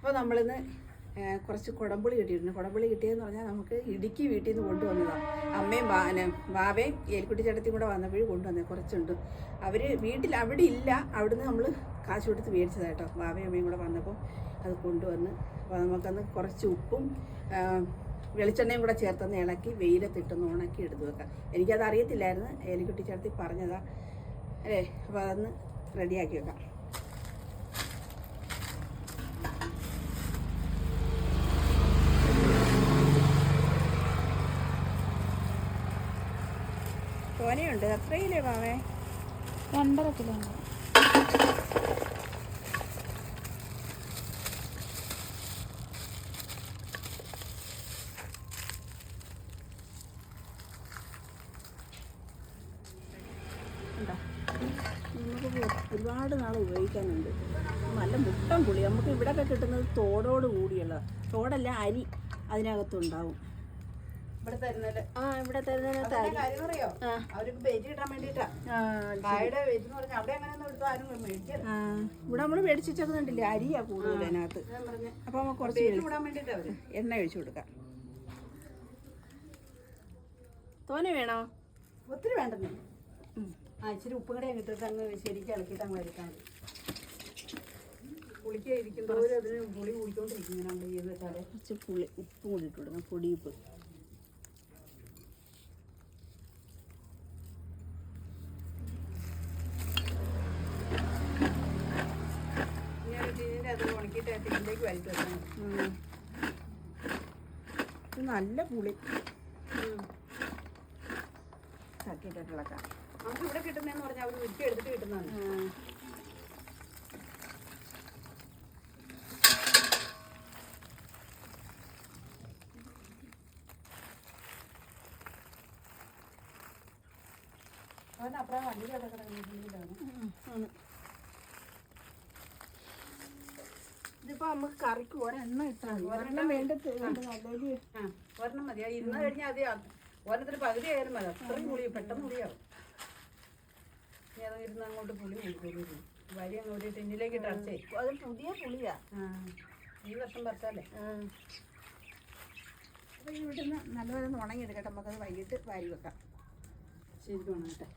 അപ്പോൾ നമ്മളിന്ന് കുറച്ച് കുടംപുളി കിട്ടിയിരുന്നു. കുടംപുളി കിട്ടിയെന്ന് പറഞ്ഞാൽ നമുക്ക് ഇടുക്കി വീട്ടിൽ നിന്ന് കൊണ്ടുവന്നതാണ്. അമ്മയും വാവയും ഏലിക്കുട്ടി ചേട്ടത്തിയും കൂടെ വന്നപ്പോഴും കൊണ്ടുവന്നത് കുറച്ചുണ്ട്. അവർ വീട്ടിൽ അവിടെ ഇല്ല, അവിടുന്ന് നമ്മൾ കാശ് കൊടുത്ത് മേടിച്ചതാണ് കേട്ടോ. വാവയും അമ്മയും കൂടെ വന്നപ്പോൾ അത് കൊണ്ടുവന്ന് അപ്പോൾ നമുക്കന്ന് കുറച്ച് ഉപ്പും വെളിച്ചെണ്ണയും കൂടെ ചേർത്തൊന്ന് ഇളക്കി വെയിലത്തിട്ടൊന്ന് ഉണക്കി എടുത്ത് വെക്കാം. എനിക്കത് അറിയത്തില്ലായിരുന്നു, ഏലിക്കുട്ടി ചേട്ടത്തി പറഞ്ഞതാ അല്ലേ. അപ്പോൾ അതൊന്ന് റെഡിയാക്കി വെക്കാം. തോനെയുണ്ട്. എത്രയില്ലേ വാവേ? 2.5 കിലോ ഉണ്ട്. നമുക്ക് ഒരുപാട് നാൾ ഉപയോഗിക്കാനുണ്ട്. നല്ല മുട്ടൻ പുളി നമുക്ക് ഇവിടെയൊക്കെ കിട്ടുന്നത് തോടോട് കൂടിയുള്ള, തോടല്ല അരി അതിനകത്തുണ്ടാവും. ഇവിടെ തരുന്നത് ഇവിടെ തരുന്നതിനകത്ത് അറിയോ അവർക്ക് വെയിറ്റ് കിട്ടാൻ വേണ്ടിയിട്ടാ. ഇവിടെ നമ്മൾ മേടിച്ചിട്ടൊന്നുണ്ടില്ലേ, അരിയാ കൂടുതൽ അതിനകത്ത്. അപ്പൊ നമുക്ക് കുറച്ച് ഇടാൻ വേണ്ടിയിട്ട് എണ്ണ ഒഴിച്ചു കൊടുക്കാം. തോനെ വേണോ? ഒത്തിരി വേണ്ടെന്നേ. ഇച്ചിരി ഉപ്പും കൂടെ ഇട്ടിട്ട് അങ്ങ് ശരിക്കും ഇളക്കിയിട്ട് അങ്ങ് വരയ്ക്കാൻ മതി. പുളിക്ക് ഇരിക്കുന്നവർ അതിന് പുളി കുടിക്കൊണ്ടിരിക്കും. ഇങ്ങനെ നമ്മൾ ചെയ്ത് വെച്ചാൽ കുറച്ച് ഉപ്പും കൂടി ഇട്ട് കൊടുക്കാം, പൊടിയുപ്പ്. നല്ല പുളി ചട്ടിയിട്ടിട്ട് ഇളക്കാം. നമുക്ക് ഇവിടെ കിട്ടുന്നതെന്ന് പറഞ്ഞാൽ അവർ ഉരുക്കി എടുത്തിട്ട് കിട്ടുന്നതാണ്. അതിനപ്പുറം വണ്ടിയിലൊക്കെ കിടക്കുന്നതാണ്. ഇതിപ്പോ നമുക്ക് കറിക്ക് ഒരെണ്ണം ഇട്ടാൽ ഒരെണ്ണം വേണ്ടത്. ഒരെണ്ണം മതി. ഇരുന്ന് കഴിഞ്ഞാൽ അത് ഓരോരുത്തർ പകുതി ആയാലും മതി. അത്രയും പുളി പെട്ടെന്ന് പുളിയാവും. ഇനി അത് ഇരുന്ന് അങ്ങോട്ട് പുളി കൊടുക്കും. വരി അങ്ങ് ഒരു ടിന്നിലേക്ക് ഇട്ട് അടച്ചേ. അത് പുതിയ പുളിയാ. ഈ വർഷം പറ്റാല്ലേ. അപ്പൊ ഈ വീട്ടിൽ നിന്ന് നല്ലപോലെ ഉണങ്ങിയെടുക്കട്ടെ. നമുക്കത് വൈകിട്ട് വാരി വെക്കാം. ശരിക്കും ഉണങ്ങട്ടെ.